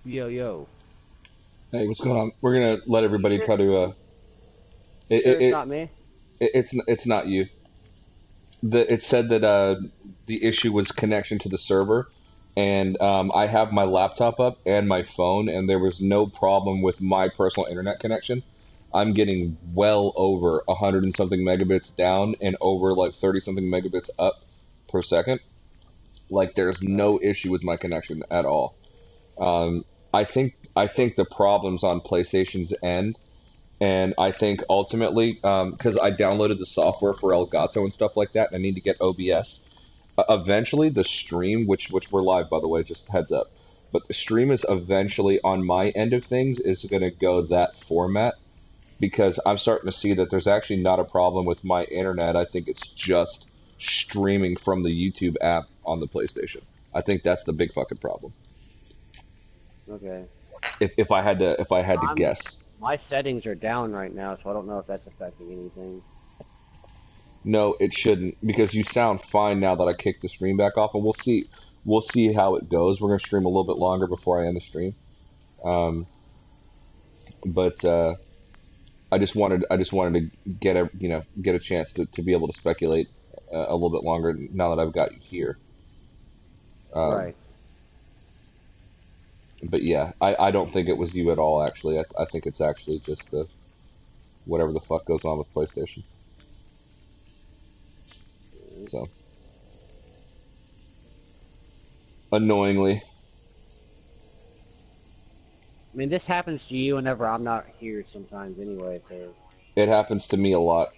Yo, yo. Hey, what's going on? We're gonna let You everybody sure? try to. You It, sure it, it's it, not me? it's not you. It said that the issue was connection to the server, and I have my laptop up and my phone, and there was no problem with my personal internet connection. I'm getting well over 100 and something megabits down and over like 30 something megabits up per second. Like there's Okay. no issue with my connection at all. Um, I think the problems on PlayStation's end. And I think ultimately, because I downloaded the software for Elgato and stuff like that, and I need to get OBS. Eventually, the stream, which we're live by the way, just heads up, but the stream is eventually on my end of things is going to go that format because I'm starting to see that there's actually not a problem with my internet. I think it's just streaming from the YouTube app on the PlayStation. I think that's the big fucking problem. Okay. If I had to I'm guess. my settings are down right now, so I don't know if that's affecting anything. No, it shouldn't because you sound fine now that I kicked the stream back off, and we'll see how it goes. We're gonna stream a little bit longer before I end the stream, um, but I just wanted to get a chance to be able to speculate a little bit longer now that I've got you here. Um, Right. but yeah, I don't think it was you at all. Actually, I think it's actually just the whatever the fuck goes on with PlayStation. So annoyingly, I mean, this happens to you whenever I'm not here sometimes anyway, so it happens to me a lot.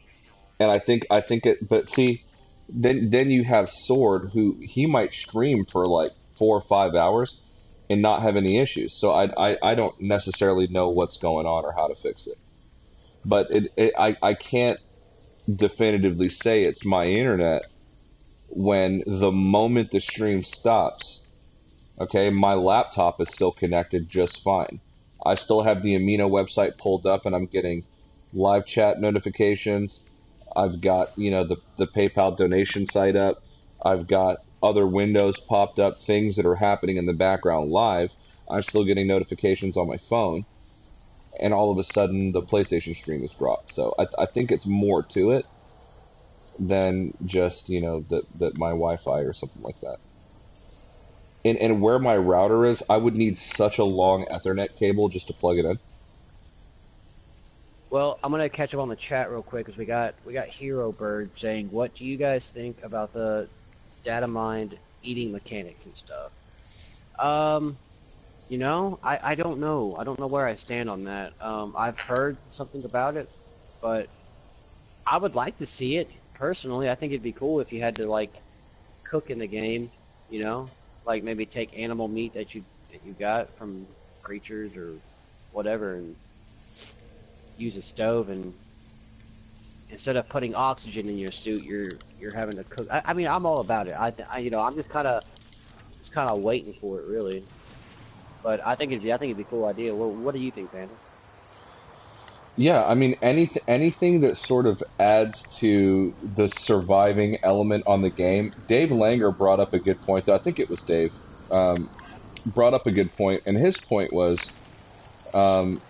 And I think it. But see, then you have Sword, who he might stream for like 4 or 5 hours and not have any issues. So I don't necessarily know what's going on or how to fix it. But I can't definitively say it's my internet when the moment the stream stops, okay, my laptop is still connected just fine. I still have the Amino website pulled up and I'm getting live chat notifications. I've got, the PayPal donation site up. I've got other windows popped up, things that are happening in the background live. I'm still getting notifications on my phone. And all of a sudden, the PlayStation stream is dropped. So I think it's more to it than just, that my Wi Fi or something like that. And where my router is, I would need such a long Ethernet cable just to plug it in. well, I'm gonna catch up on the chat real quick because we got Hero Bird saying, "What do you guys think about the data mined eating mechanics and stuff?" Um, I don't know. I don't know where I stand on that. I've heard something about it, but I would like to see it personally. I think it'd be cool if you had to like cook in the game, you know, like maybe take animal meat that you got from creatures or whatever, and use a stove, and instead of putting oxygen in your suit, you're having to cook. I mean, I'm all about it. I'm just kind of waiting for it, really. But I think it'd be a cool idea. What do you think, Panda? Yeah, I mean anything that sort of adds to the surviving element on the game. Dave Langer brought up a good point, though. I think it was Dave. Brought up a good point, and his point was um,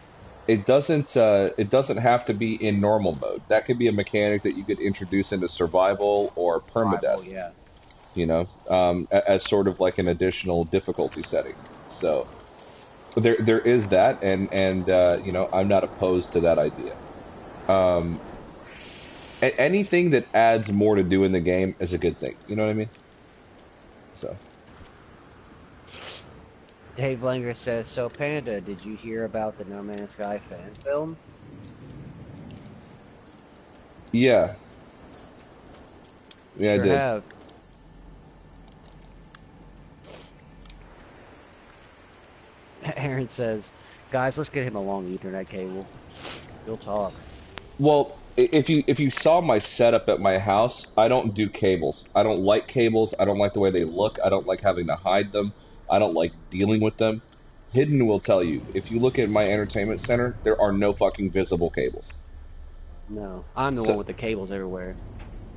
it doesn't have to be in normal mode. That could be a mechanic that you could introduce into survival or Rival, permadeath, yeah. as sort of like an additional difficulty setting. So there is that, and I'm not opposed to that idea. Um, Anything that adds more to do in the game is a good thing. You know what I mean? So Dave Langer says, "So Panda, did you hear about the No Man's Sky fan film?" yeah, yeah, I Sure did. have. Aaron says, "Guys, let's get him a long Ethernet cable. He'll talk." Well, if you saw my setup at my house, I don't do cables. I don't like cables. I don't like the way they look. I don't like having to hide them. I don't like dealing with them. Hidden will tell you. If you look at my entertainment center, there are no fucking visible cables. No, I'm the one So with the cables everywhere.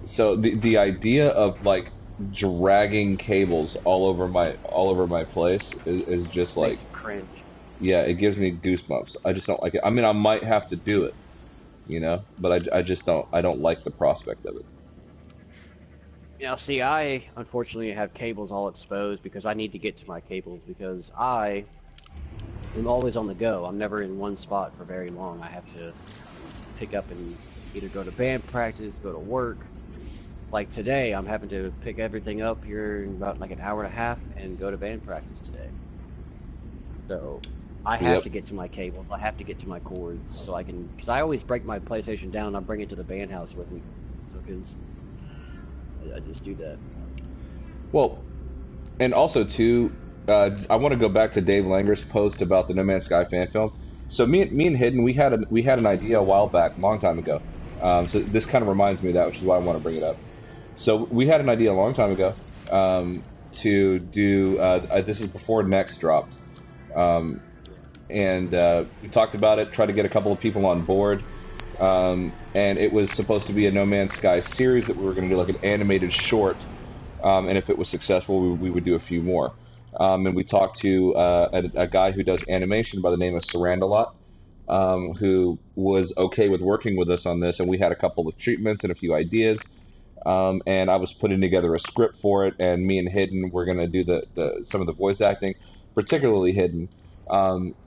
so the idea of like dragging cables all over my place is just like Makes you cringe. yeah, it gives me goosebumps. I just don't like it. I mean, I might have to do it, but I just don't like the prospect of it. Now, see, I unfortunately have cables all exposed because I need to get to my cables because I am always on the go. I'm never in one spot for very long. I have to pick up and either go to band practice, go to work. Like today, I'm having to pick everything up here in about like an hour and a half and go to band practice today. So I have Yep. to get to my cables. I have to get to my cords so I can, because I always break my PlayStation down. I bring it to the band house with me, so because I just do that. Well, and also too, I want to go back to Dave Langer's post about the No Man's Sky fan film. So me and Hidden, we had an idea a while back, a long time ago. So this kind of reminds me of that, which is why I want to bring it up. So we had an idea a long time ago to do. This is before Next dropped, um, and we talked about it. Tried to get a couple of people on board, and it was supposed to be a No Man's Sky series that we were going to do like an animated short, and if it was successful, we would do a few more. And we talked to a guy who does animation by the name of Sarandalot, who was okay with working with us on this, and we had a couple of treatments and a few ideas. And I was putting together a script for it, and me and Hidden were going to do some of the voice acting, particularly Hidden.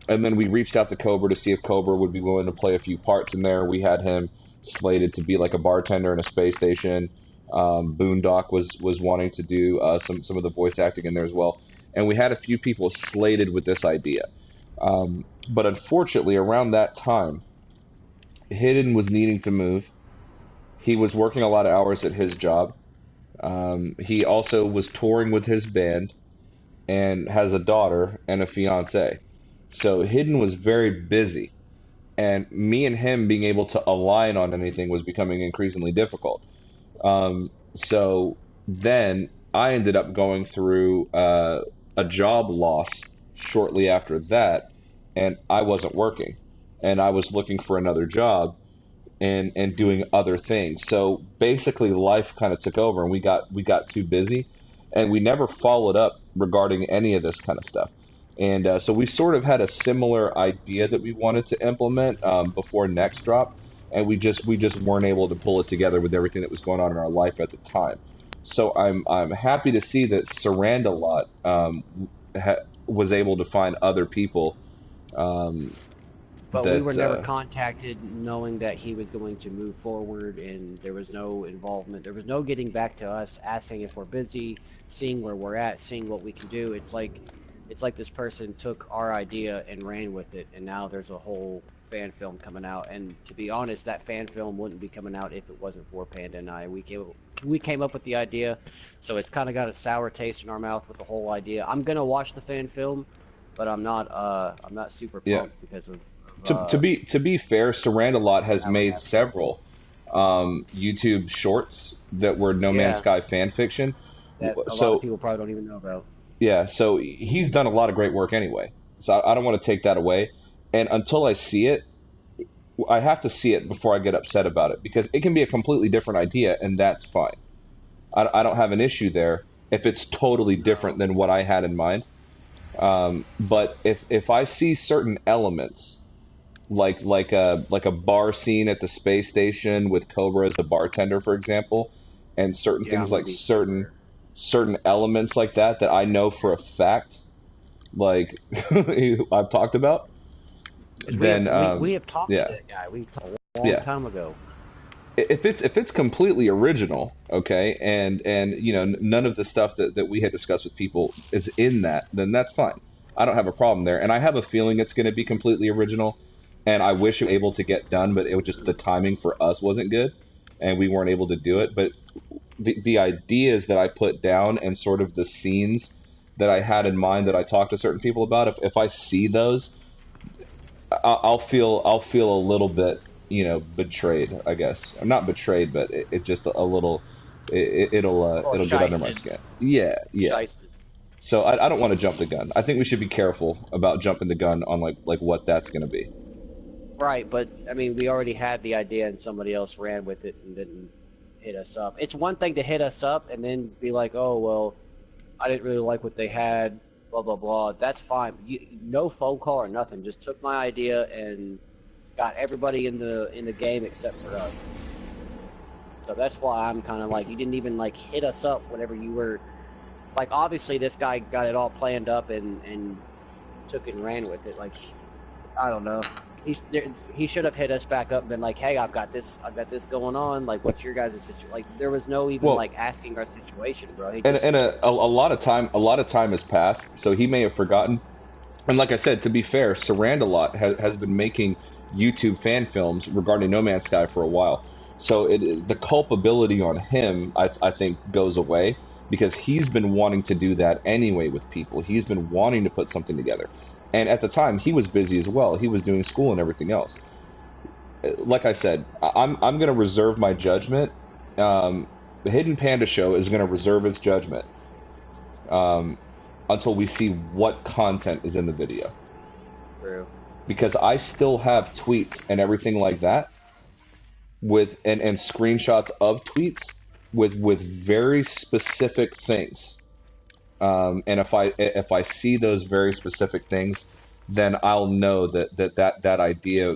And then we reached out to Cobra to see if Cobra would be willing to play a few parts in there. We had him slated to be like a bartender in a space station. Boondock was wanting to do some of the voice acting in there as well, and we had a few people slated with this idea. But unfortunately, around that time, Hidden was needing to move. He was working a lot of hours at his job. He also was touring with his band and has a daughter and a fiance. So Hidden was very busy, and me and him being able to align on anything was becoming increasingly difficult. So then I ended up going through a job loss shortly after that, and I wasn't working, and I was looking for another job and doing other things. So basically, life kind of took over, and we got too busy, and we never followed up regarding any of this kind of stuff. And so we sort of had a similar idea that we wanted to implement before Next drop, and we just weren't able to pull it together with everything that was going on in our life at the time. So I'm happy to see that Sarandalot was able to find other people um, But we were that never contacted knowing that he was going to move forward, and there was no involvement. There was no getting back to us asking if we're busy, seeing where we're at, seeing what we can do. It's like this person took our idea and ran with it, and now there's a whole fan film coming out. And to be honest, that fan film wouldn't be coming out if it wasn't for Panda and I. We came up with the idea, so it's kind of got a sour taste in our mouth with the whole idea. I'm gonna watch the fan film, but I'm not super yeah. pumped because of To be fair, Sarandalot has how it made happened. several YouTube shorts that were No Man's Yeah, Sky fan fiction. that a lot of So people probably don't even know about. yeah, so he's done a lot of great work anyway. So I don't want to take that away. And until I see it, I have to see it before I get upset about it because it can be a completely different idea, and that's fine. I don't have an issue there if it's totally different No. than what I had in mind. But if I see certain elements like a bar scene at the space station with Cobra as a bartender, for example, and certain Yeah, things I'm gonna like be certain super. certain elements like that I know for a fact, like I've talked about, Because we then have we have talked to yeah, that guy. We talked a long yeah. time ago. If it's completely original, okay, and none of the stuff that we had discussed with people is in that, then that's fine. I don't have a problem there, and I have a feeling it's going to be completely original, and I wish it was able to get done, but it was just the timing for us wasn't good, and we weren't able to do it. But the ideas that I put down and sort of the scenes that I had in mind that I talked to certain people about, if I see those, I'll feel a little bit betrayed, I guess. I'm not betrayed, but it just a little Well, it'll get under my shysted, skin. Yeah, yeah. shysted. So I don't want to jump the gun. I think we should be careful about jumping the gun on like what that's going to be. Right, but I mean, we already had the idea, and somebody else ran with it and didn't hit us up. It's one thing to hit us up and then be like, "Oh, well, I didn't really like what they had, blah blah blah. That's fine. No phone call or nothing. Just took my idea and got everybody in the game except for us. So that's why I'm kind of like, you didn't even like hit us up whenever you were like. Obviously, this guy got it all planned up and took it and ran with it. Like, I don't know. He should have hit us back up and been like, "Hey, I've got this going on. Like, what's your guys' situation?" Like, there was no even Well, like asking our situation, bro. He and just a lot of time has passed, so he may have forgotten. And like I said, to be fair, Sarandalot has been making YouTube fan films regarding No Man's Sky for a while. So the culpability on him, I think, goes away because he's been wanting to do that anyway with people. He's been wanting to put something together. And at the time, he was busy as well. He was doing school and everything else. Like I said, I'm going to reserve my judgment. The Hidden Panda Show is going to reserve its judgment um, until we see what content is in the video. true. Because I still have tweets and everything like that with and screenshots of tweets with very specific things. And if I see those very specific things, then I'll know that idea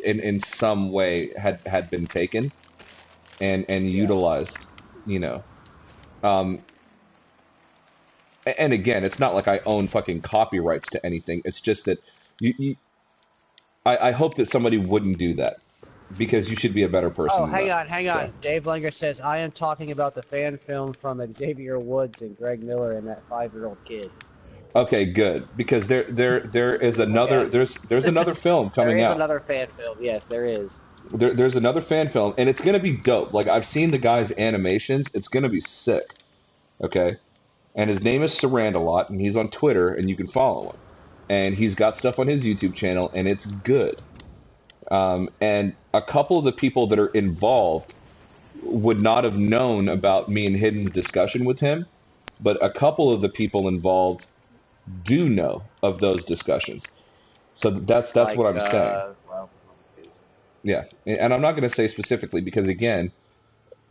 in some way had been taken and Yeah. utilized, you know. Um, and again, it's not like I own fucking copyrights to anything. It's just that I hope that somebody wouldn't do that because you should be a better person Oh, than that. hang So, on. Dave Langer says I am talking about the fan film from Xavier Woods and Greg Miller and that 5-year-old kid. okay, good because there is another Okay. there's another film There coming is out. another fan film. Yes, there is. There's another fan film and it's gonna be dope. Like I've seen the guy's animations. It's gonna be sick. Okay, and his name is Sarandalot and he's on Twitter and you can follow him. And he's got stuff on his YouTube channel and it's good. And a couple of the people that are involved would not have known about me and Hidden's discussion with him, but a couple of the people involved do know of those discussions. So that's Like, what I'm saying. well, Yeah, and I'm not going to say specifically because again,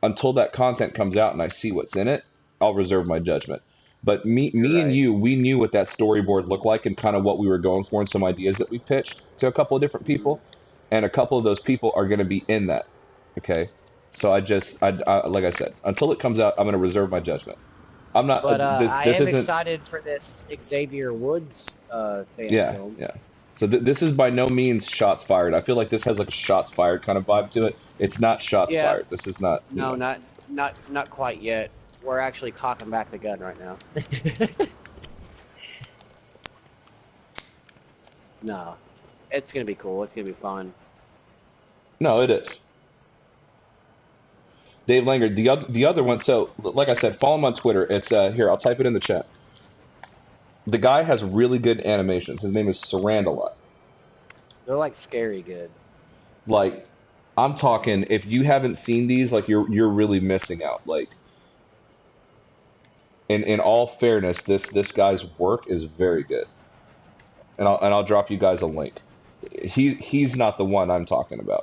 until that content comes out and I see what's in it, I'll reserve my judgment. But you're me and right. you, we knew what that storyboard looked like and kind of what we were going for and some ideas that we pitched to a couple of different Mm-hmm. people, and a couple of those people are going to be in that. Okay, so I like I said, until it comes out, I'm going to reserve my judgment. I'm not. But This I this am isn't. excited for this Xavier Woods fan Yeah, film. yeah. So this is by no means shots fired. I feel like this has like a shots fired kind of vibe to it. It's not shots Yeah, fired. This is not. You no, know. not quite yet. We're actually cocking back the gun right now. No, it's gonna be cool. It's gonna be fun. No, it is. Dave Langer, the other one. So, like I said, follow him on Twitter. It's here. I'll type it in the chat. The guy has really good animations. His name is Sarandalot. They're like scary good. Like, I'm talking. If you haven't seen these, like you're really missing out. Like, in all fairness, this guy's work is very good. And I'll drop you guys a link. He's not the one I'm talking about.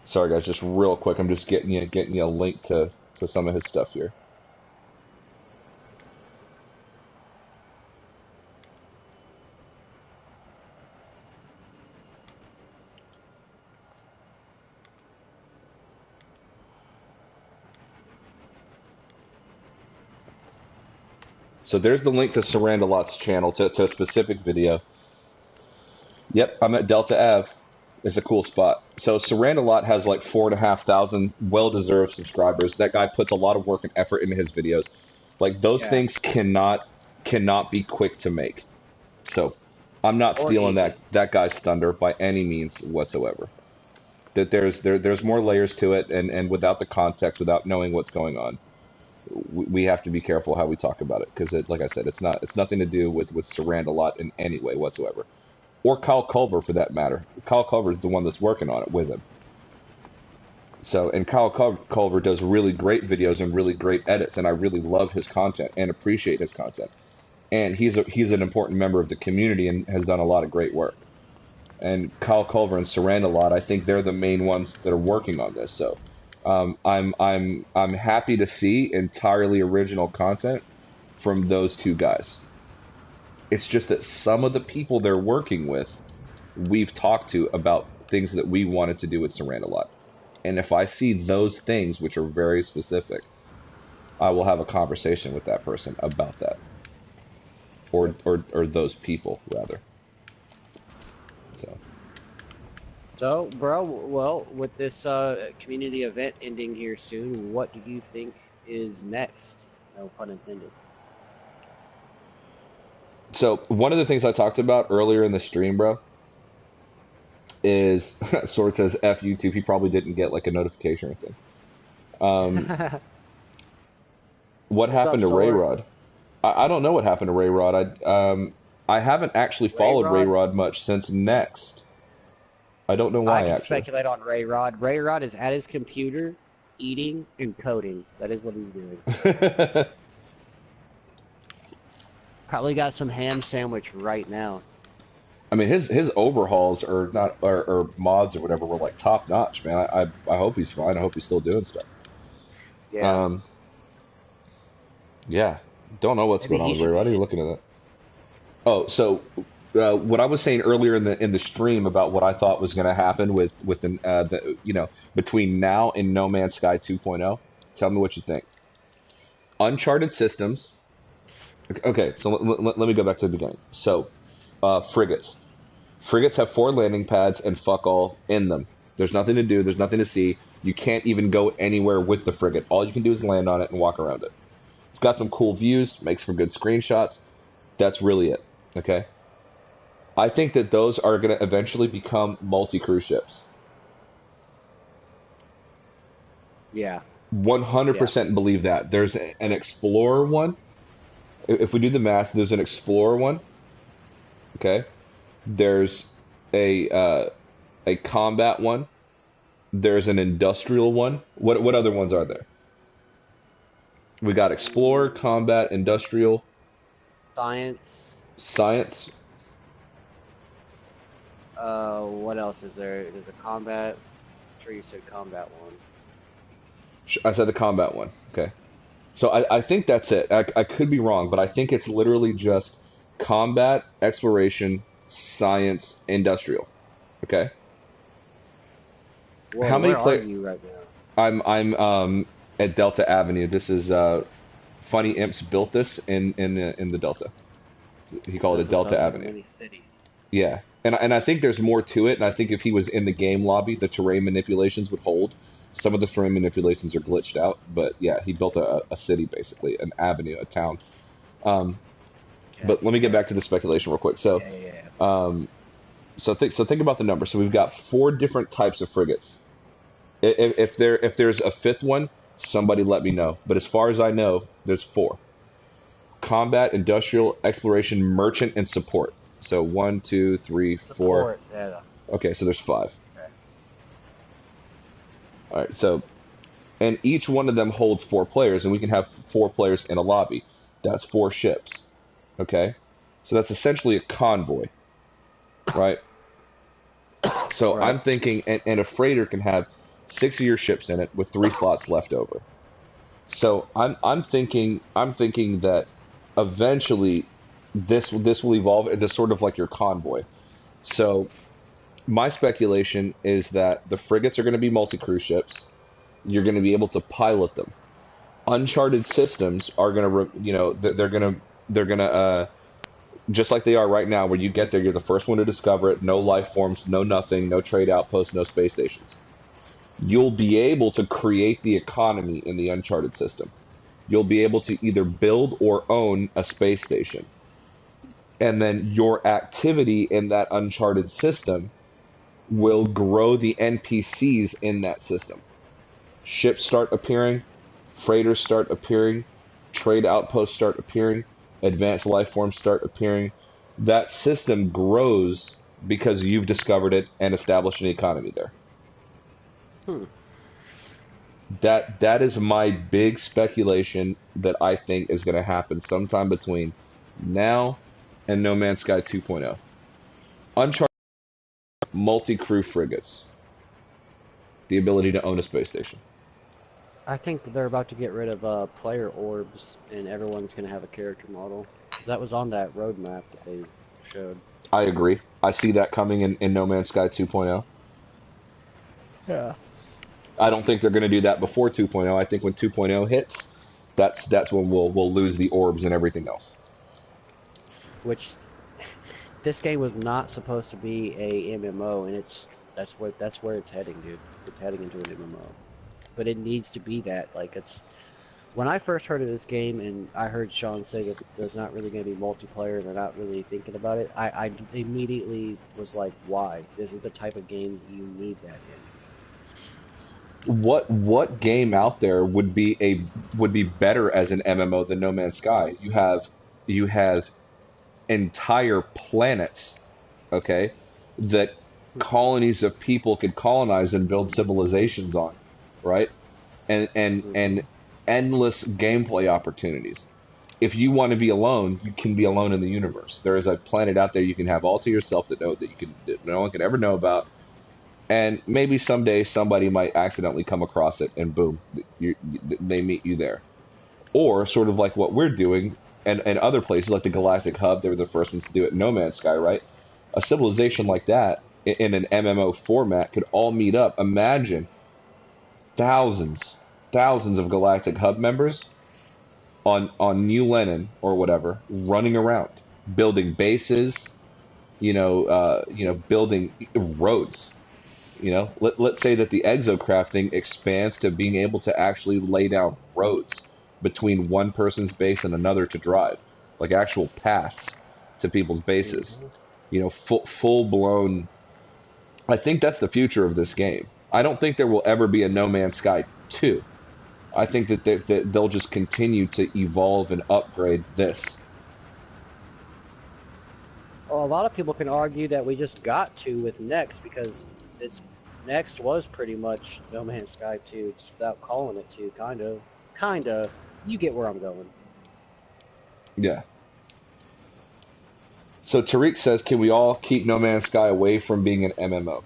Sorry guys, just real quick, I'm just getting you a link to some of his stuff here. So there's the link to Sarandalot's channel to a specific video. Yep, I'm at Delta Ave. It's a cool spot. So Sarandalot has like 4,500 well-deserved subscribers. That guy puts a lot of work and effort into his videos. Like those Yeah, things cannot be quick to make. So I'm not or stealing easy. that guy's thunder by any means whatsoever. That there's more layers to it, and without the context, without knowing what's going on, we have to be careful how we talk about it because like I said, it's nothing to do with Sarandalot in any way whatsoever, or Kyle Culver for that matter. Kyle Culver is the one that's working on it with him. So, and Kyle Culver does really great videos and really great edits, and I really love his content and appreciate his content. And he's an important member of the community and has done a lot of great work. And Kyle Culver and Sarandalot, I think they're the main ones that are working on this. So, I'm happy to see entirely original content from those two guys. It's just that some of the people they're working with, we've talked to about things that we wanted to do with Sarandalot. And if I see those things, which are very specific, I will have a conversation with that person about that, or those people rather. So, So, bro, well, with this community event ending here soon, what do you think is next? No pun intended. so one of the things I talked about earlier in the stream, bro, is Sword says F YouTube. He probably didn't get like a notification or anything. Um, what What's up, happened to Ray Sword? Rod? I don't know what happened to Ray Rod. I haven't actually Ray followed Ray Rod? Rod much since Next. I don't know I why can actually. speculate on Ray Rod. Ray Rod is at his computer, eating and coding. That is what he's doing. Probably got some ham sandwich right now. I mean, his overhauls are not or mods or whatever were like top notch, man. I hope he's fine. I hope he's still doing stuff. Yeah. Um, yeah, don't know what's Maybe going on he with Ray should Rod. Are you be. looking at that? Oh, so what I was saying earlier in the stream about what I thought was going to happen with the between now and No Man's Sky 2.0. Tell me what you think. Uncharted systems. Okay, so let me go back to the beginning. So, frigates. Frigates have 4 landing pads and fuck all in them. There's nothing to do. There's nothing to see. You can't even go anywhere with the frigate. All you can do is land on it and walk around it. It's got some cool views. Makes for good screenshots. That's really it. Okay. I think that those are going to eventually become multi-crew ships. Yeah. Yeah. 100% believe that. There's an Explorer one. If we do the math, there's an Explorer one. Okay. There's a combat one. There's an industrial one. What other ones are there? We got Explorer, combat, industrial, Science. science. What else is there? There's a combat. I'm sure you said combat one. I said the combat one. Okay. So I think that's it. I could be wrong, but I think it's literally just combat, exploration, science, industrial. Okay. Whoa, How many where are play? you right now? I'm at Delta Avenue. This is Funny Imps built this in the Delta. He called This it was Delta up in Avenue. Winnie City. Yeah. And I think there's more to it, and I think if he was in the game lobby, the terrain manipulations would hold. Some of the terrain manipulations are glitched out, but yeah, he built a city basically, an avenue, a town. Um, Yeah, but that's let me get fair. back to the speculation real quick. So, Yeah, yeah, yeah. um, think about the number. So we've got 4 different types of frigates. If there's a fifth one, somebody let me know. But as far as I know, there's 4: combat, industrial, exploration, merchant, and support. So one, two, three, four. Support. Yeah. Okay, so there's 5. Okay. All right, so and each one of them holds 4 players, and we can have 4 players in a lobby. That's 4 ships. Okay, so that's essentially a convoy, right? So Right. I'm thinking, and a freighter can have 6 of your ships in it with 3 slots left over. So I'm thinking that eventually this will evolve into sort of like your convoy. So my speculation is that the frigates are going to be multi-crew ships. You're going to be able to pilot them. Uncharted systems are going to, they're going to just like they are right now, where you get there, you're the first one to discover it. No life forms, no nothing, no trade outposts, no space stations. You'll be able to create the economy in the Uncharted system. You'll be able to either build or own a space station. And then your activity in that Uncharted system will grow the NPCs in that system. Ships start appearing, freighters start appearing, trade outposts start appearing, advanced life forms start appearing. That system grows because you've discovered it and established an economy there. Hmm. That is my big speculation that I think is going to happen sometime between now and No Man's Sky 2.0. Uncharted multi-crew frigates, the ability to own a space station. I think that they're about to get rid of player orbs, and everyone's going to have a character model. Because that was on that roadmap that they showed. I agree. I see that coming in No Man's Sky 2.0. Yeah. I don't think they're going to do that before 2.0. I think when 2.0 hits, that's when we'll lose the orbs and everything else. Which this game was not supposed to be a MMO, and that's where it's heading, dude. It's heading into an MMO, but it needs to be that. Like it's when I first heard of this game, and I heard Sean say that there's not really going to be multiplayer, and they're not really thinking about it. I immediately was like, why? This is the type of game you need that in. What game out there would be better as an MMO than No Man's Sky? You have entire planets, okay, that colonies of people could colonize and build civilizations on, right? And endless gameplay opportunities. If you want to be alone, you can be alone in the universe. There is a planet out there you can have all to yourself that no one could ever know about, and maybe someday somebody might accidentally come across it, and boom, they meet you there. Or sort of like what we're doing, and other places like the Galactic Hub, they were the first ones to do it in No Man's Sky, right? A civilization like that in an MMO format could all meet up. Imagine thousands, thousands of Galactic Hub members on New Lenin or whatever, running around, building bases, building roads. Let's say that the exocrafting expands to being able to actually lay down roads between one person's base and another to drive, like actual paths to people's bases. Mm-hmm. Full blown. I think that's the future of this game. I don't think there will ever be a No Man's Sky 2. I think that they'll just continue to evolve and upgrade this. Well, a lot of people can argue that we just got to with Next because this Next was pretty much No Man's Sky 2, just without calling it 2, kind of. Kind of. You get where I'm going. Yeah. So Tariq says, can we all keep No Man's Sky away from being an MMO?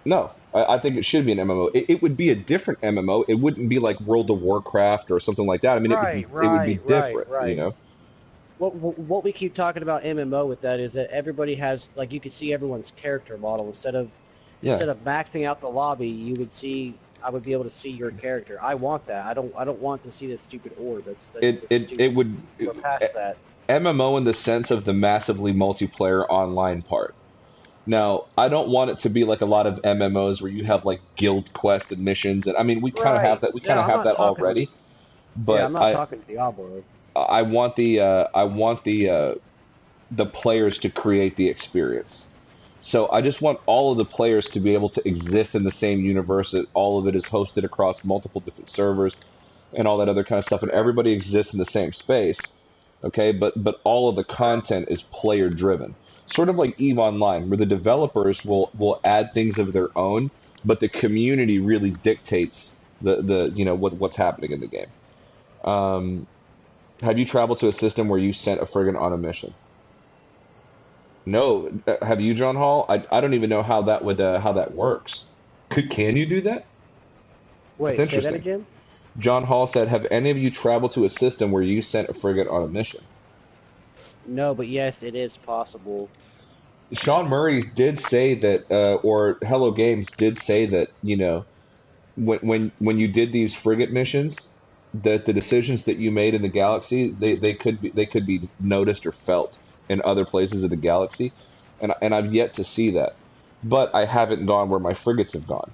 No, I think it should be an MMO. It would be a different MMO. It wouldn't be like World of Warcraft or something like that. I mean, Right, it would be different, right. What we keep talking about MMO with that is that everybody has, like, you can see everyone's character model Yeah. instead of maxing out the lobby. I would be able to see your character. I want that. I don't want to see this stupid orb. That's stupid. It would We're past that. MMO in the sense of the massively multiplayer online part. Now, I don't want it to be like a lot of MMOs where you have like guild quest and missions, and I mean we kind of have Right. that. We kind Yeah, of I'm have not that talking. already. Yeah, I'm But not talking Diablo. I want the players to create the experience. So I just want all of the players to be able to exist in the same universe. That all of it is hosted across multiple different servers and all that other kind of stuff, and everybody exists in the same space. Okay, but all of the content is player driven, sort of like Eve Online, where the developers will add things of their own, but the community really dictates the what's happening in the game. Um, have you traveled to a system where you sent a frigate on a mission? No. Have you, John Hall? I don't even know how that works. Can you do that? That's Wait, say that interesting. again? John Hall said, "Have any of you traveled to a system where you sent a frigate on a mission?" No, but yes, it is possible. Sean Murray did say that, or Hello Games did say that, when you did these frigate missions, that the decisions that you made in the galaxy, they could be noticed or felt in other places of the galaxy, and I've yet to see that, but I haven't gone where my frigates have gone.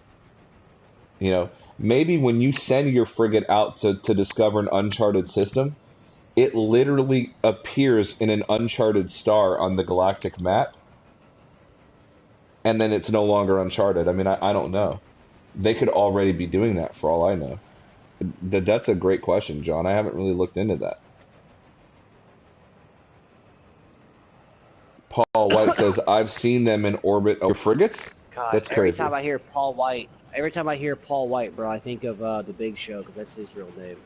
Maybe when you send your frigate out to discover an uncharted system, it literally appears in an uncharted star on the galactic map, and then it's no longer uncharted. I mean, I don't know. They could already be doing that for all I know. That's a great question, John. I haven't really looked into that. Paul White says, I've seen them in orbit over frigates. God, That's every crazy. time I hear Paul White, Every time I hear Paul White, bro, I think of the Big Show because that's his real name.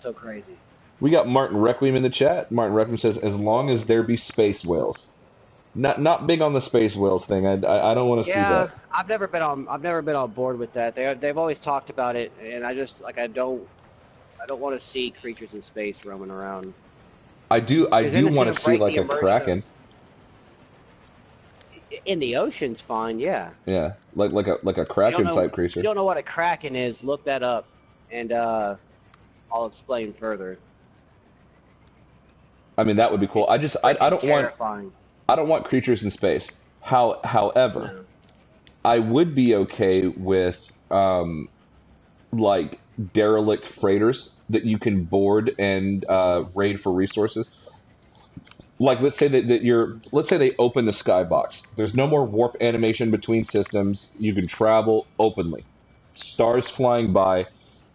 So crazy. We got Martin Requiem in the chat. Martin Requiem says, "As long as there be space whales." Not big on the space whales thing. I don't want to see Yeah, that. I've never been on board with that. They've always talked about it, and I just like I don't want to see creatures in space roaming around I because then do it's want gonna to see break the like a immersion of kraken. in the ocean's fine. Yeah, Yeah, like a you kraken type you creature. don't know what a kraken is. Look that up, and I'll explain further. I mean, that would be cool. It's I freaking don't want terrifying. creatures in space. However, No. I would be okay with like derelict freighters that you can board and raid for resources. Like let's say they open the skybox. There's no more warp animation between systems. You can travel openly. Stars flying by,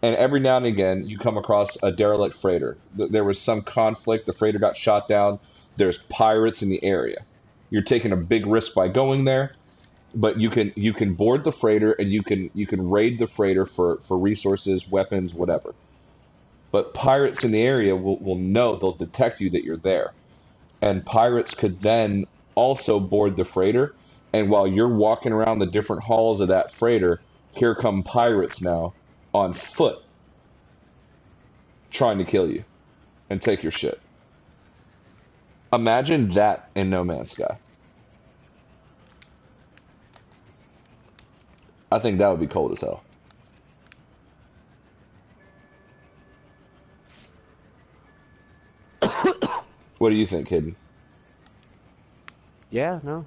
and every now and again you come across a derelict freighter. There was some conflict, the freighter got shot down, there's pirates in the area. You're taking a big risk by going there, but you can board the freighter and you can raid the freighter for resources, weapons, whatever. But pirates in the area will know, they'll detect you that you're there, and pirates could then also board the freighter. And while you're walking around the different halls of that freighter, here come pirates now on foot trying to kill you and take your shit. Imagine that in No Man's Sky. I think that would be cold as hell. What do you think, Hidden? Yeah, no.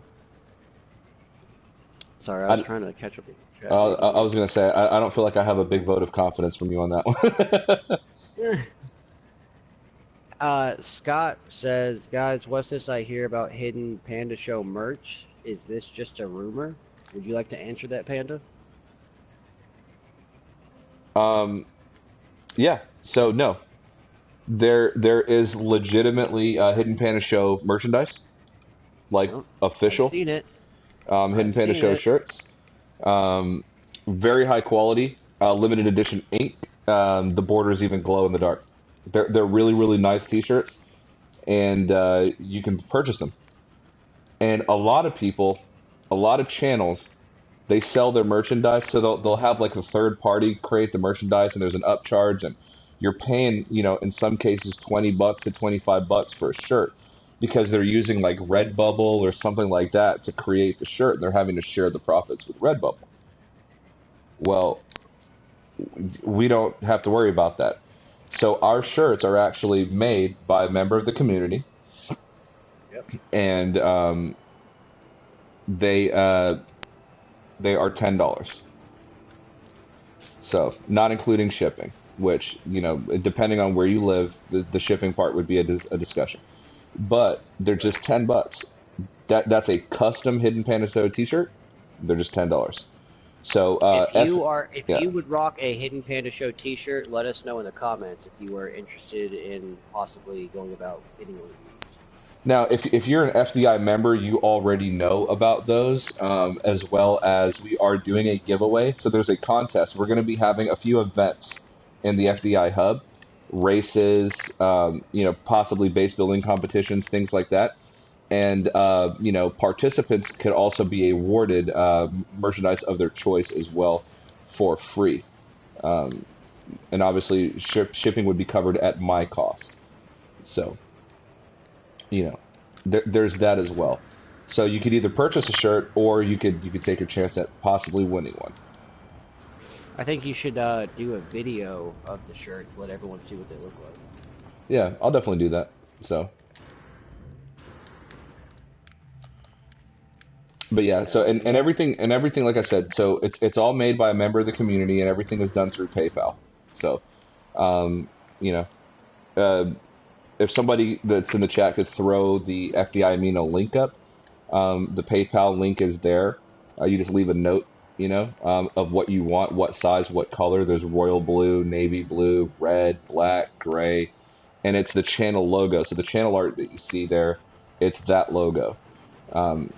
Sorry, I was I, trying to catch up with the chat real I quick. was gonna say I don't feel like I have a big vote of confidence from you on that one. Scott says, guys, what's this I hear about hidden Panda Show merch? Is this just a rumor? Would you like to answer that, Panda? um, yeah. So no, there is legitimately Hidden Panda Show merchandise, like No, I've official seen it. Hidden I've Panda seen Show it. shirts. Um, very high quality, limited edition ink. The borders even glow in the dark. They're really nice T-shirts, and you can purchase them. And a lot of people, a lot of channels, they sell their merchandise, so they'll have like a third party create the merchandise, and there's an upcharge, and you're paying, in some cases $20 to $25 for a shirt because they're using like Redbubble or something like that to create the shirt, and they're having to share the profits with Redbubble. Well, we don't have to worry about that. So our shirts are actually made by a member of the community, Yep. and they they are $10. So not including shipping, which depending on where you live, the shipping part would be a discussion. But they're just $10. That's a custom Hidden Panda Show T-shirt. They're just $10. So If yeah. you would rock a Hidden Panda Show T-shirt, let us know in the comments if you are interested in possibly going about getting one of these. Now, if you're an FDI member, you already know about those, as well as we are doing a giveaway. So there's a contest. We're going to be having a few events in the FDI hub, races, possibly base building competitions, things like that. And participants could also be awarded merchandise of their choice as well for free. Um, and obviously, shipping would be covered at my cost. So there's that as well. So you could either purchase a shirt, or you could take your chance at possibly winning one. I think you should do a video of the shirts, let everyone see what they look like. Yeah, I'll definitely do that. So, but yeah, so Yeah. and everything like I said, so it's all made by a member of the community, and everything is done through PayPal. So, um, you know, uh, if somebody that's in the chat could throw the FDI Amino link up, the PayPal link is there. You just leave a note, of what you want, what size, what color. There's royal blue, navy blue, red, black, gray, and it's the channel logo. So the channel art that you see there, it's that logo.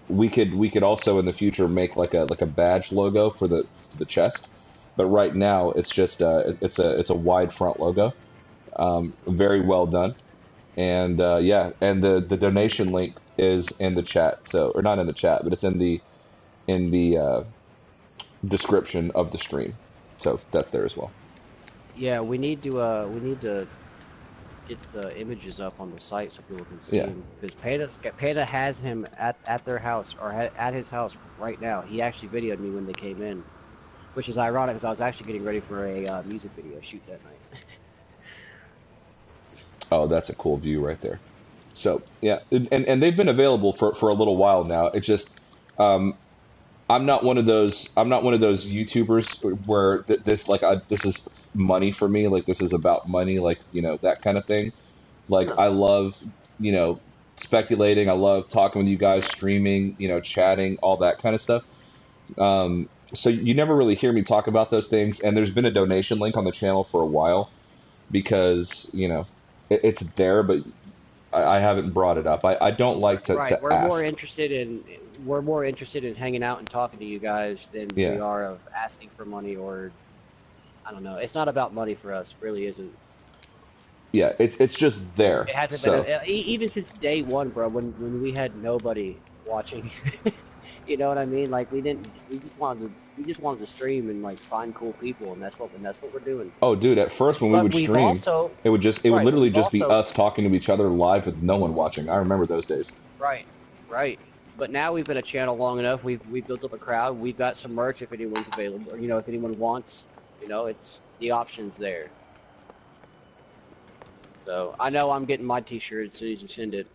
We could also in the future make like a badge logo for the chest, but right now it's just it's a wide front logo, very well done, and yeah, and the donation link is in the chat, so or not in the chat, but it's in the description of the stream, so that's there as well. Yeah, we need to get the images up on the site so people can see Yeah. him because Panda has him at their house or at his house right now. He actually videoed me when they came in, which is ironic because I was actually getting ready for a music video shoot that night. Oh, that's a cool view right there. So yeah, and they've been available for a little while now. It just um, I'm not one of those YouTubers where this like this is money for me. Like this is about money. Like that kind of thing. Like No. I love you know speculating. I love talking with you guys, streaming, chatting, all that kind of stuff. So you never really hear me talk about those things. And there's been a donation link on the channel for a while because it's there, but I haven't brought it up. I don't like Right, to ask. we're more interested in hanging out and talking to you guys than we Yeah, are of asking for money or I don't know. It's not about money for us, it really isn't. yeah. It's just there. It hasn't been So even since day one, bro. When we had nobody watching, you know what I mean? Like we didn't. We just wanted to stream and like find cool people, and that's what we're doing. oh, dude, at first when we But would we've stream, also it would right, but literally we've just be also us talking to each other live with no one watching. I remember those days. right, right. But now we've been a channel long enough. We've built up a crowd. We've got some merch if anyone's available, or if anyone wants. It's the options there. So I know I'm getting my T-shirt as soon as you send it.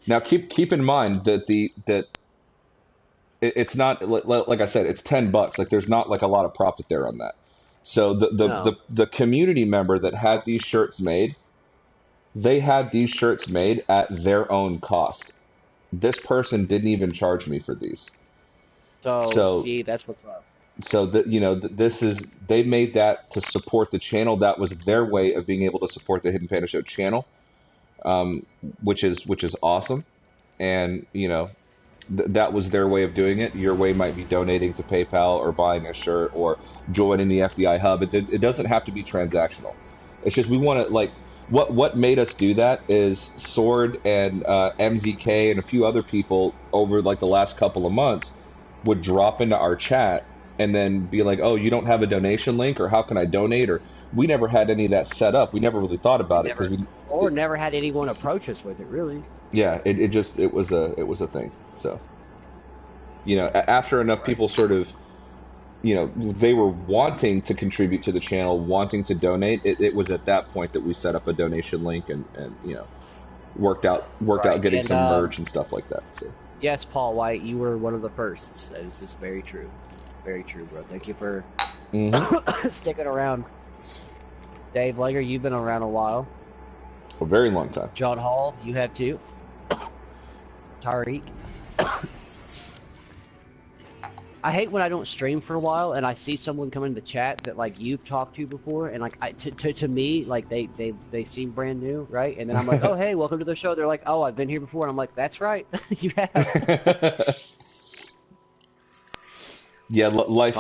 Now keep in mind that it's not like I said, it's $10. Like there's not like a lot of profit there on that. So No. the community member that had these shirts made, they had these shirts made at their own cost. This person didn't even charge me for these. So So see, that's what's up. so that this is they made that to support the channel. That was their way of being able to support the Hidden Panda Show channel, um, which is awesome. And that was their way of doing it. Your way might be donating to PayPal or buying a shirt or joining the FDI hub. It doesn't have to be transactional. It's just we want to like what made us do that is Sword and MZK and a few other people over like the last couple of months would drop into our chat and then be like, "Oh, you don't have a donation link, or how can I donate?" Or we never had any of that set up. We never really thought We about it because never, or never had anyone approach us with it, really. yeah, it was a thing. So after enough Right. people sort of they were wanting to contribute to the channel, wanting to donate. It was at that point that we set up a donation link and worked out Right. getting And some merch and stuff like that. So yes, Paul White, you were one of the firsts. This is very true. Very true, bro. Thank you for hmm sticking around. Dave Legger, you've been around a while. a very long time. John Hall, you have too. Tariq. I hate when I don't stream for a while and I see someone come in the chat that like you've talked to before and like to me like they seem brand new, right? And then I'm like, oh hey, welcome to the show. They're like, oh, I've been here before, and I'm like, that's right, you have. Yeah, life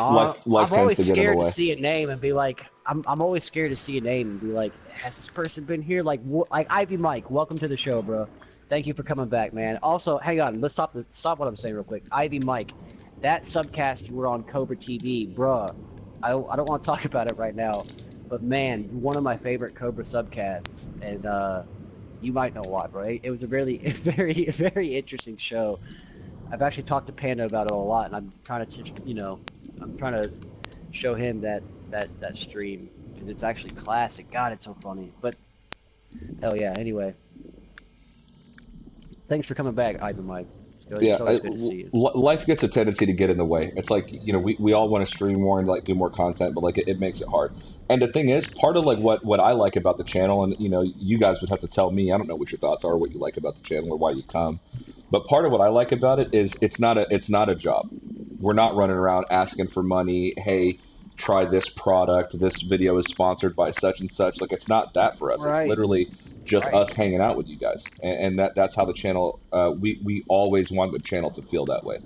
I'm tends always to get in the scared to way. see a name and be like, I'm always scared to see a name and be like, has this person been here? Like Ivy Mike, welcome to the show, bro. Thank you for coming back, man. Also, hang on, let's stop what I'm saying real quick. Ivy Mike, that subcast you were on Cobra TV, bruh. I don't want to talk about it right now, but man, one of my favorite Cobra subcasts, and you might know why, bro. It was a really, very interesting show. I've actually talked to Panda about it a lot, and I'm trying to, I'm trying to show him that stream because it's actually classic. God, it's so funny. But hell yeah. Anyway, thanks for coming back, Ivan Mike. Yeah, It's always good to see you. life gets a tendency to get in the way. It's like we all want to stream more and like do more content, but like it makes it hard. And the thing is, part of like what I like about the channel, and you guys would have to tell me. I don't know what your thoughts are, what you like about the channel, or why you come. But part of what I like about it is it's not a job. We're not running around asking for money. Hey, try this product. This video is sponsored by such and such. Like it's not that for us. It's Right. literally just Right. us hanging out with you guys, and that's how the channel. We always want the channel to feel that way.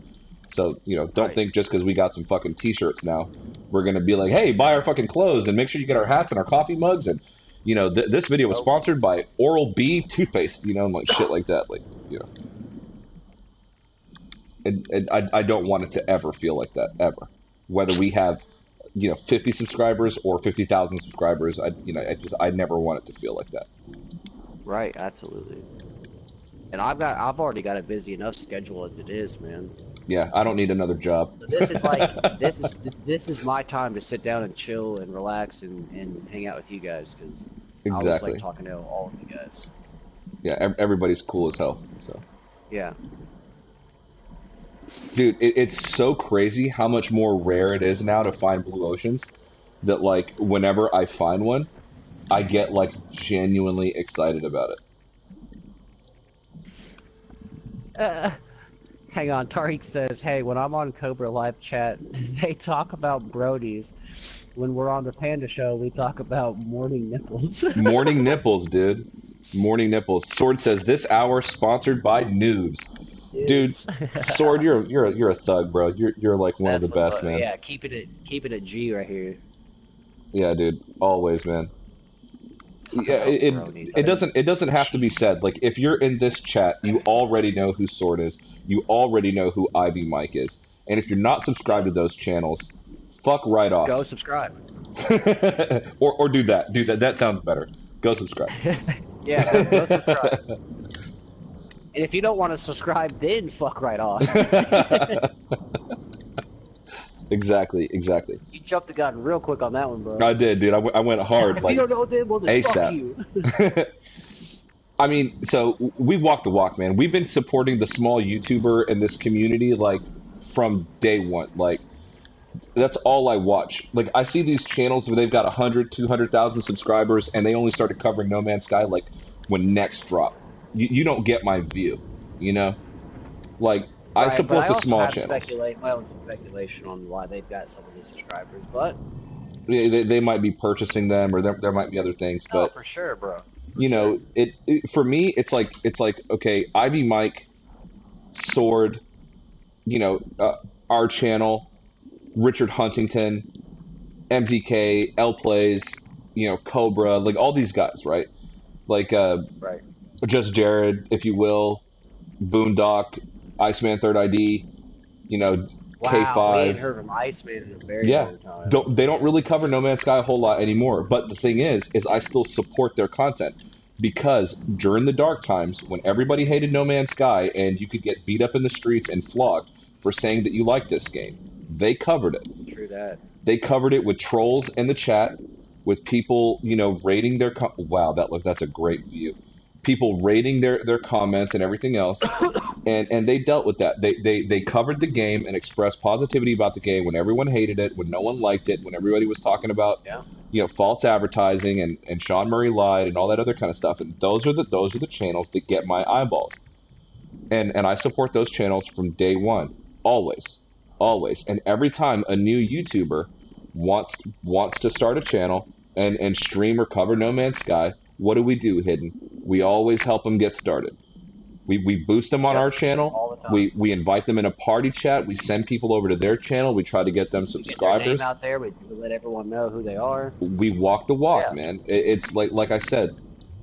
So don't Right. think just because we got some fucking t-shirts now, we're gonna be like, hey, buy our fucking clothes and make sure you get our hats and our coffee mugs and this video was Nope. sponsored by Oral B toothpaste, and like shit like that, like and I don't want it to ever feel like that ever, whether we have 50 subscribers or 50,000 subscribers. I never want it to feel like that. Right. Absolutely. And I've already got a busy enough schedule as it is, man. Yeah, I don't need another job. So this is like this is my time to sit down and chill and relax and hang out with you guys because I always like Exactly. talking to all of you guys. Yeah, everybody's cool as hell. So, Yeah. dude, it's so crazy how much more rare it is now to find blue oceans that like whenever I find one, I get like genuinely excited about it. Uh, Hang on. Tariq says, "Hey, when I'm on Cobra Live chat, they talk about Brodies. When we're on the Panda show, we talk about morning nipples." Morning nipples, dude. Morning nipples. Sword says this hour sponsored by noobs. Dude, Dudes. Sword, you're a thug, bro. You're like one of the That's what's best, up. man. Yeah, keep it a G right here. Yeah, dude. Always, man. Talk Yeah, about it bronies. I it didn't. doesn't have to be Jesus. said. Like if you're in this chat, you already know who Sword is. You already know who Ivy Mike is. And if you're not subscribed to Yep. those channels, fuck right Go off. subscribe. Or do that. Do that. That sounds better. Go subscribe. Yeah, go subscribe. And if you don't want to subscribe, then fuck right off. Exactly. Exactly. You jumped the gun real quick on that one, bro. I did, dude. I went hard If you like don't know, then well, then fuck ASAP. you. I mean, so we walk the walk, man. We've been supporting the small YouTuber in this community like from day one. Like that's all I watch. Like I see these channels where they've got 100, 200,000 subscribers and they only started covering No Man's Sky like when next drop. You don't get my view, you know? Like I Right, but support I the also small have channels. my own speculation on why they've got so many subscribers. But They might be purchasing them or there might be other things, no, but for sure, bro, for sure. for me it's like okay, Ivy Mike, Sword, you know, our channel, Richard Huntington, MZK, L Plays, Cobra, like all these guys, right? Like Right. just Jared, if you will, Boondock, Iceman Third ID, you know, Wow, we ain't K5. heard from Iceman in a very Yeah, long time. they don't really cover No Man's Sky a whole lot anymore. But the thing is I still support their content because during the dark times when everybody hated No Man's Sky and you could get beat up in the streets and flogged for saying that you liked this game, they covered it. True that. They covered it with trolls in the chat, with people, rating their wow, that's a great view. People rating their comments and everything else, and they dealt with that. They covered the game and expressed positivity about the game when everyone hated it, when no one liked it, when everybody was talking about Yeah. false advertising and Sean Murray lied and all that other kind of stuff. And those are the channels that get my eyeballs. And I support those channels from day one, always, always. And every time a new YouTuber wants to start a channel and stream or cover No Man's Sky, what do? Hidden? We always help them get started. We boost them on Yep. our channel. All the time. We invite them in a party chat. We send people over to their channel. We try to get them Get their name subscribers. out there. We let everyone know who they are. We walk the walk, Yeah. man. It's like I said,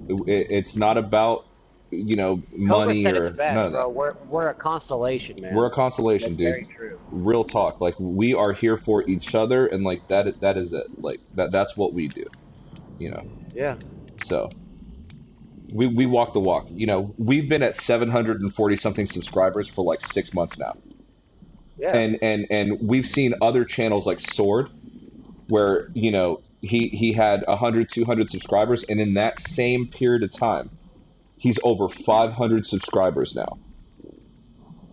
it's not about Cobra money said it the or none best, of bro. that. We're a constellation, We're man. a constellation, That's dude. very true. Real talk. Like we are here for each other, and like that is it. Like that's what we do. You know. Yeah. So we walk the walk. We've been at 740 something subscribers for like 6 months now, Yeah. and we've seen other channels like Sword, where he had 100, 200 subscribers, and in that same period of time, he's over 500 subscribers now.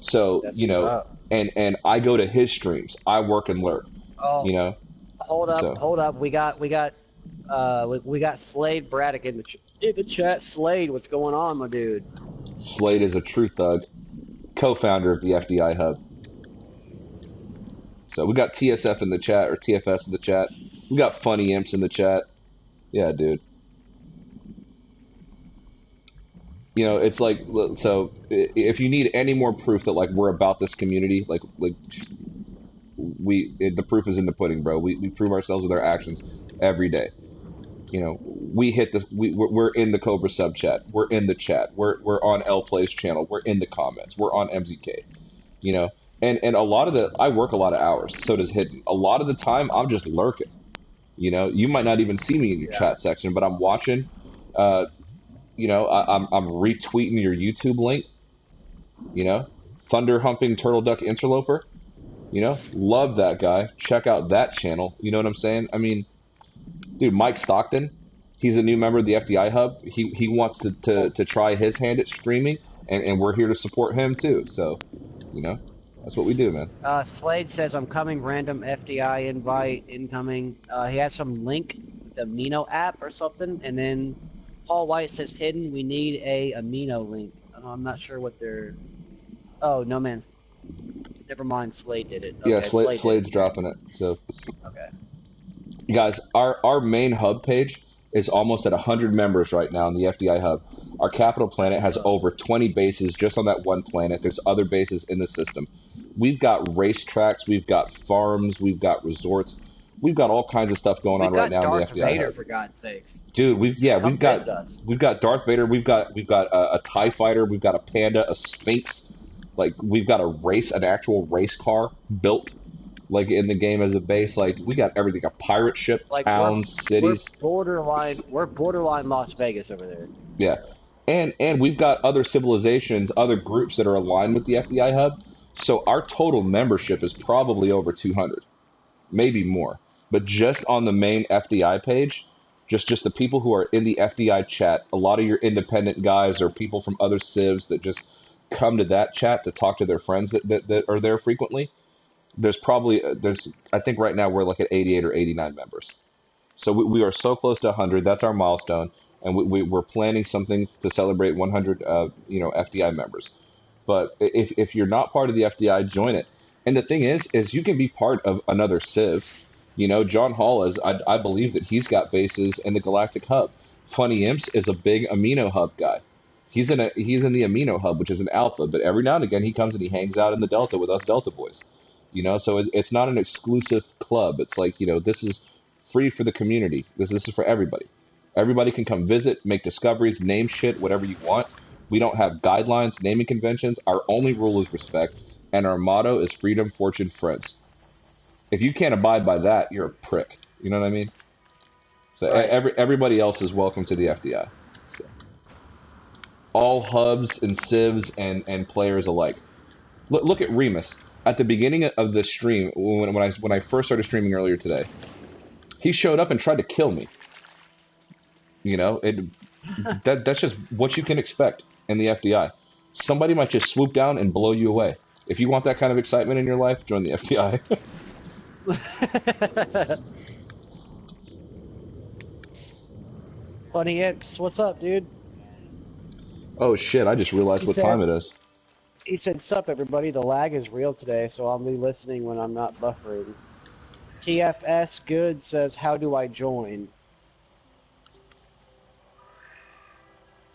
So That's what's up. and I go to his streams. I work and lurk. Oh, hold up, So hold up. We got Slade Braddock in the chat. Slade, what's going on, my dude? Slade is a true thug, co-founder of the FDI Hub. So we got TSF in the chat, or TFS in the chat. We got Funny Imps in the chat. Yeah, dude. You know, it's like, so if you need any more proof that like we're about this community, like the proof is in the pudding, bro. We prove ourselves with our actions every day. You know, we hit this. We're in the Cobra sub chat. We're in the chat. We're on L Play's channel. We're in the comments. We're on MZK. You know, and a lot of the I work a lot of hours. So does Hidden. A lot of the time, I'm just lurking. You know, you might not even see me in your Yeah. chat section, but I'm watching. Uh, you know, I'm retweeting your YouTube link. You know, Thunder Humping Turtle Duck Interloper. You know, love that guy. Check out that channel. You know what I'm saying? I mean, dude, Mike Stockton, he's a new member of the FDI Hub. He wants to try his hand at streaming, and we're here to support him too. So, you know, that's what we do, man. Slade says I'm coming. Random FDI invite incoming. He has some link with the Amino app or something, and then Paul White says hidden. We need a Amino link. I'm not sure what they're. Oh no, man. Never mind. Slade did it. Yeah, Okay, Slade did Slade's it. dropping it. So, Okay. guys, our main hub page is almost at 100 members right now in the FDI Hub. Our capital That's planet what's has up. over 20 bases just on that one planet. There's other bases in the system. We've got racetracks, we've got farms, we've got resorts, we've got all kinds of stuff going We've on right got now in the Darth FDI Vader Hub. for God's sakes. Dude, Come visit us. we've got Darth Vader, we've got a TIE fighter, we've got a Panda, a Sphinx, like we've got an actual race car built like in the game as a base. Like we got everything, a pirate ship, Like towns, we're cities. borderline Las Vegas over there. Yeah. And we've got other civilizations, other groups that are aligned with the FDI hub. So our total membership is probably over 200, maybe more. But just on the main FDI page, just the people who are in the FDI chat, a lot of your independent guys or people from other civs that just come to that chat to talk to their friends that are there frequently. There's I think right now we're like at 88 or 89 members. So we are so close to 100. That's our milestone, and we're planning something to celebrate 100, FDI members. But if you're not part of the FDI, join it. And the thing is you can be part of another Civ. You know, John Hall is. I believe that he's got bases in the Galactic Hub. Funny Imps is a big Amino Hub guy. He's in the Amino Hub, which is an alpha. But every now and again, he comes and he hangs out in the Delta with us Delta boys. You know, so it's not an exclusive club. It's like, you know, this is free for the community. This is for everybody. Everybody can come visit, make discoveries, name shit, whatever you want. We don't have guidelines, naming conventions. Our only rule is respect, and our motto is freedom, fortune, friends. If you can't abide by that, you're a prick. You know what I mean? So Right. everybody else is welcome to the FDI. So, all hubs and civs and players alike. Look at Remus at the beginning of the stream when I first started streaming earlier today. He showed up and tried to kill me. You know, that's just what you can expect in the FDI. Somebody might just swoop down and blow you away. If you want that kind of excitement in your life, join the FDI. Funny Imps, what's up, dude? Oh shit! I just realized He what time said it is. he said, "Sup, everybody? The lag is real today, so I'll be listening when I'm not buffering." TFS Good says, "How do I join?"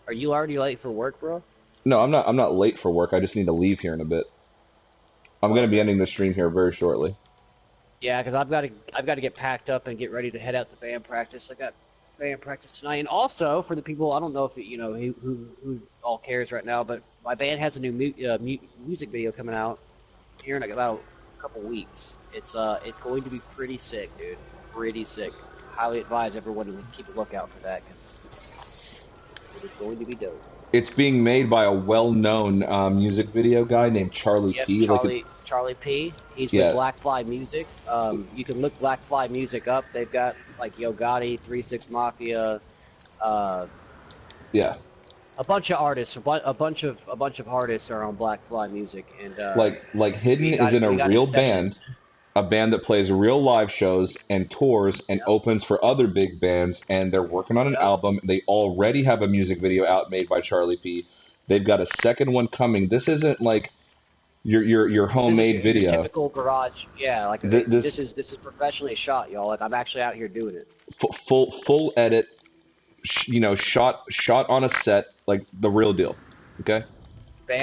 Are you already late for work, bro? No, I'm not. I'm not late for work. I just need to leave here in a bit. I'm gonna be Okay. ending the stream here very shortly. Yeah, because I've got to get packed up and get ready to head out to band practice. I got band practice tonight, and also for the people, I don't know if who all cares right now, but my band has a new music video coming out here in about a couple weeks. It's going to be pretty sick, dude. Pretty sick. Highly advise everyone to keep a lookout for that because it is going to be dope. It's being made by a well-known music video guy named Charlie Yep, P. Charlie P. He's with Yeah, Black Fly Music. You can look Black Fly Music up. They've got like Yo Gotti, 3 6 Mafia, uh, yeah. a bunch of artists. A bunch of artists are on Black Fly Music, and Like Hidden is in a we got real accepted. band, a band that plays real live shows and tours and Yep, opens for other big bands, and they're working on an yep. album. They already have a music video out made by Charlie P. They've got a second one coming. This isn't like your This isn't homemade your video. typical garage. Yeah, like this This is professionally shot, y'all. Like I'm actually out here doing it. full edit. shot on a set, like the real deal. Okay,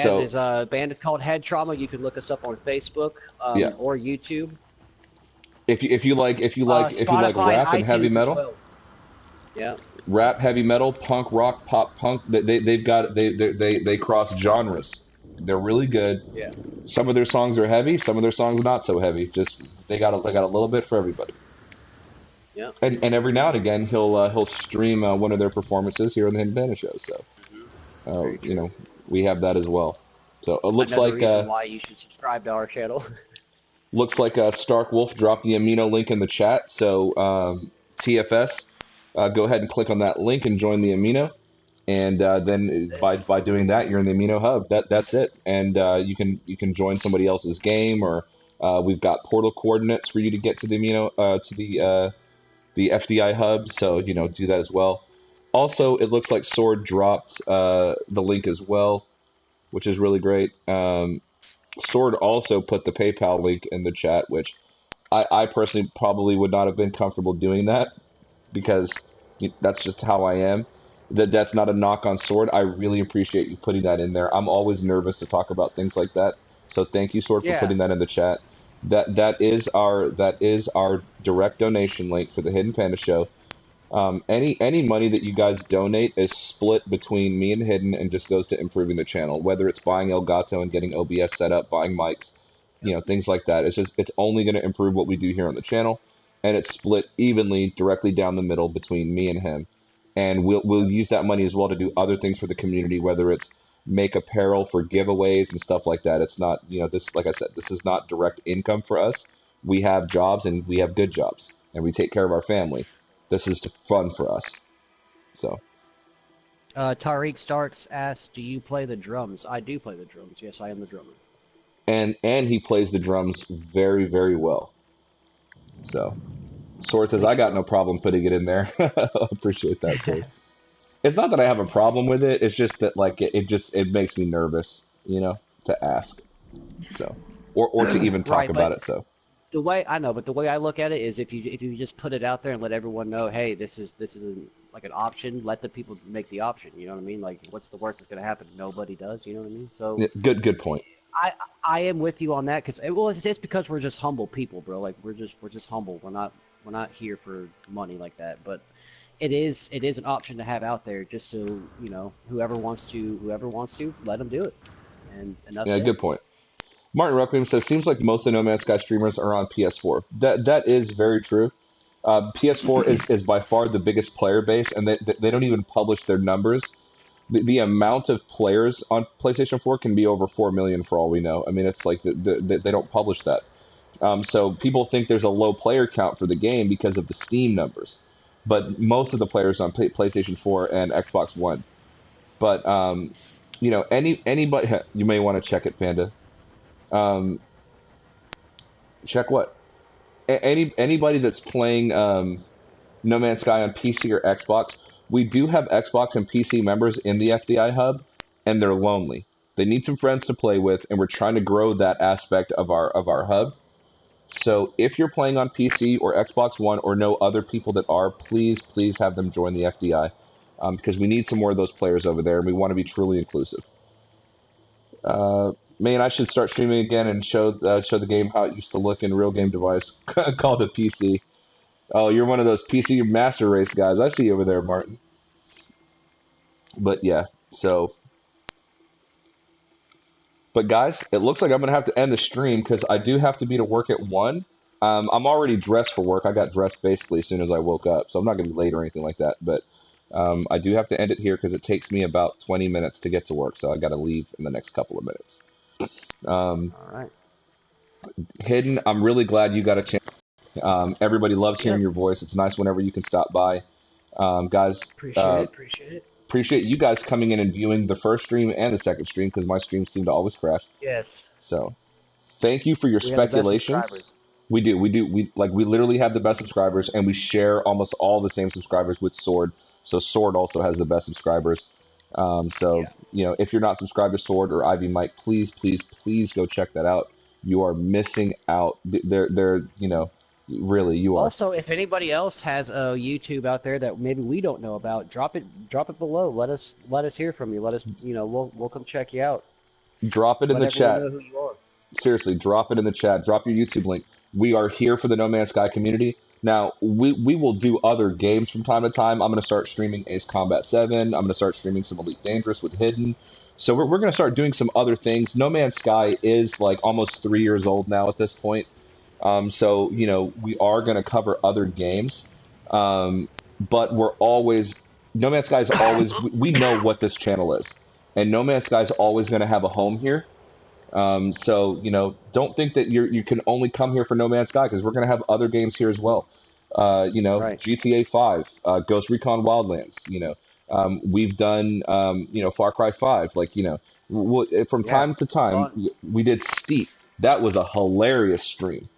so Band is called Head Trauma. You can look us up on Facebook yeah, or YouTube, if you like Spotify, and rap and heavy iTunes as metal, well. Yeah. rap, heavy metal, punk rock, pop punk, they've got they cross genres. They're really good. Yeah. Some of their songs are heavy, some of their songs not so heavy. Just they got a little bit for everybody. Yeah. And every now and again he'll stream one of their performances here on the Hidden Panda Show. So Hmm. Very you true. know we have that as well. So it Another reason why you should subscribe to our channel. looks like Stark Wolf dropped the amino link in the chat. So TFS, go ahead and click on that link and join the amino. And That's then it. by doing that, you're in the amino hub. That's it. And you can join somebody else's game, or we've got portal coordinates for you to get to the amino to the FDI hub. So do that as well. Also, it looks like Sword dropped the link as well, which is really great. Sword also put the PayPal link in the chat, which I personally probably would not have been comfortable doing that because that's just how I am. That's not a knock on Sword. I really appreciate you putting that in there. I'm always nervous to talk about things like that. So thank you, Sword, for Yeah. putting that in the chat. That is our direct donation link for the Hidden Panda Show. Any money that you guys donate is split between me and Hidden and just goes to improving the channel. Whether it's buying Elgato and getting OBS set up, buying mics, things like that. It's only going to improve what we do here on the channel, and it's split evenly directly down the middle between me and him. And we'll Yep. use that money as well to do other things for the community, whether it's make apparel for giveaways and stuff like that. It's not, this, like I said, this is not direct income for us. We have jobs and we have good jobs and we take care of our family. This is fun for us. So, Tariq Starks asks, "Do you play the drums?" I do play the drums. Yes, I am the drummer. and he plays the drums very, very well. So, Sword says, Thank I you, got bro. no problem putting it in there. Appreciate that, Sword. It's not that I have a problem with it. It's just that like it makes me nervous, to ask. So, or to even talk Right, about but it. So, the way I know, but the way I look at it is if you just put it out there and let everyone know, hey, like an option. Let the people make the option. You know what I mean? Like, what's the worst that's gonna happen? Nobody does. You know what I mean? So yeah, good point. I I am with you on that because well, it's because we're just humble people, bro. Like we're just humble. We're not here for money like that. But it is an option to have out there just so whoever wants to let them do it, and that's Yeah, it. good point. Martin Requiem says, seems like most of the No Man's Sky streamers are on PS4. That is very true. PS4 is by far the biggest player base, and they don't even publish their numbers. The amount of players on PlayStation 4 can be over 4 million for all we know. I mean, it's like they don't publish that. So people think there's a low player count for the game because of the Steam numbers, but most of the players on PlayStation 4 and Xbox One. But anybody, you may want to check it, Panda. Um, check what? Anybody that's playing No Man's Sky on PC or Xbox, we do have Xbox and PC members in the FDI hub, and they're lonely. They need some friends to play with, and we're trying to grow that aspect of our hub. So if you're playing on PC or Xbox One or know other people that are, please have them join the FDI, because we need some more of those players over there, and we want to be truly inclusive. Man, I should start streaming again and show the game how it used to look in real game device called a PC. Oh, you're one of those PC master race guys. I see you over there, Martin. But yeah, so but guys, it looks like I'm gonna have to end the stream because I do have to be to work at 1. I'm already dressed for work. I got dressed basically as soon as I woke up, so I'm not gonna be late or anything like that. But I do have to end it here because it takes me about 20 minutes to get to work, so I got to leave in the next couple of minutes. Um, All right. Hidden, I'm really glad you got a chance. Everybody loves Yeah. hearing your voice. It's nice whenever you can stop by. Guys, Appreciate it. Appreciate it. appreciate you guys coming in and viewing the first stream and the second stream because my streams seem to always crash. Yes. So thank you for your We have the best speculations. subscribers. We literally have the best subscribers, and we share almost all the same subscribers with Sword. So Sword also has the best subscribers. So Yeah. if you're not subscribed to Sword or Ivy Mike, please go check that out. You are missing out. They're Really, you are. Also, if anybody else has a YouTube out there that maybe we don't know about, drop it below. Let us hear from you. Let us, we'll come check you out. Drop it in Let the everyone chat. know who you are. Seriously, drop it in the chat. Drop your YouTube link. We are here for the No Man's Sky community. Now, we will do other games from time to time. I'm going to start streaming Ace Combat 7. I'm going to start streaming some Elite Dangerous with Hidden. So we're going to start doing some other things. No Man's Sky is like almost 3 years old now at this point. So, we are going to cover other games. But we're always, No Man's Sky is always, we know what this channel is. And No Man's Sky is always going to have a home here. So don't think that you can only come here for No Man's Sky because we're going to have other games here as well. Right. GTA 5, Ghost Recon Wildlands. We've done Far Cry 5. Like from Yeah. time to time Fun. we did Steep. That was a hilarious stream.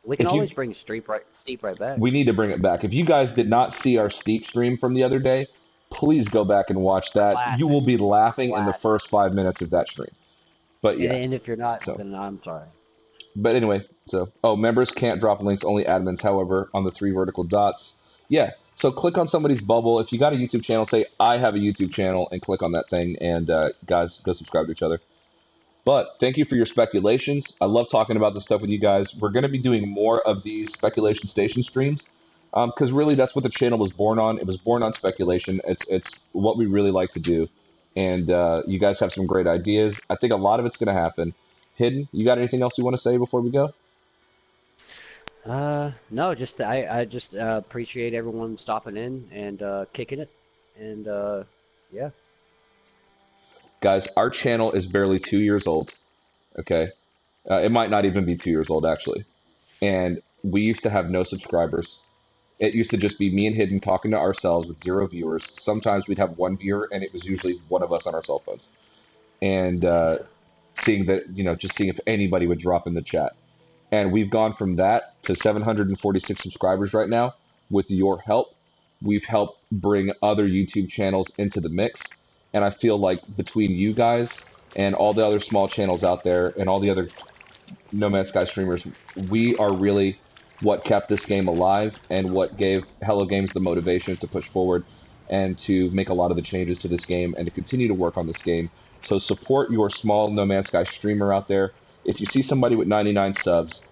We can If you always bring Steep right back. We need to bring it back. If you guys did not see our Steep stream from the other day, please go back and watch that. You Classic. will be laughing in the Classic. first 5 minutes of that stream. But And yeah, and if you're not, so. then I'm sorry. But anyway, members can't drop links, only admins, however, on the three vertical dots. Yeah, so click on somebody's bubble. If you got a YouTube channel, say, I have a YouTube channel, and click on that thing, and guys, go subscribe to each other. But thank you for your speculations. I love talking about this stuff with you guys. We're going to be doing more of these speculation station streams because really that's what the channel was born on. It was born on speculation. It's what we really like to do, and you guys have some great ideas. I think a lot of it's going to happen. Hidden, you got anything else you want to say before we go? No, just I just appreciate everyone stopping in and kicking it, and yeah. Guys, our channel is barely 2 years old. Okay, it might not even be 2 years old actually, and we used to have no subscribers. It used to just be me and Hidden talking to ourselves with zero viewers. Sometimes we'd have one viewer, and it was usually one of us on our cell phones. And Yeah. seeing that, just seeing if anybody would drop in the chat. And we've gone from that to 746 subscribers right now. With your help, we've helped bring other YouTube channels into the mix. And I feel like between you guys and all the other small channels out there and all the other No Man's Sky streamers, we are really what kept this game alive and what gave Hello Games the motivation to push forward and to make a lot of the changes to this game and to continue to work on this game. So support your small No Man's Sky streamer out there. If you see somebody with 99 subs,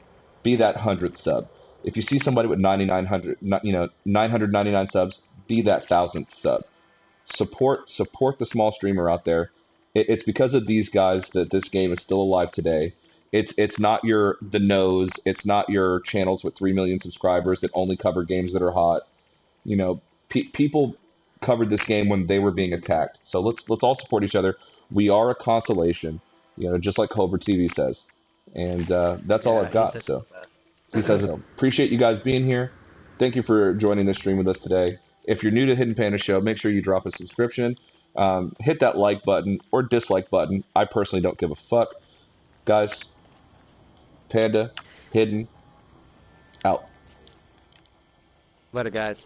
be that 100th sub. If you see somebody with 999 subs, be that 1000th sub. Support the small streamer out there. It's because of these guys that this game is still alive today. It's not your the nose. It's not your channels with 3 million subscribers that only cover games that are hot. People covered this game when they were being attacked. So let's all support each other. We are a consolation, just like Cobra TV says. And that's all Yeah, I've he got. says it So the best. he says, appreciate you guys being here. Thank you for joining this stream with us today. If you're new to Hidden Panda Show, make sure you drop a subscription. Hit that like button or dislike button. I personally don't give a fuck. Guys, Panda, Hidden, out. Later, guys.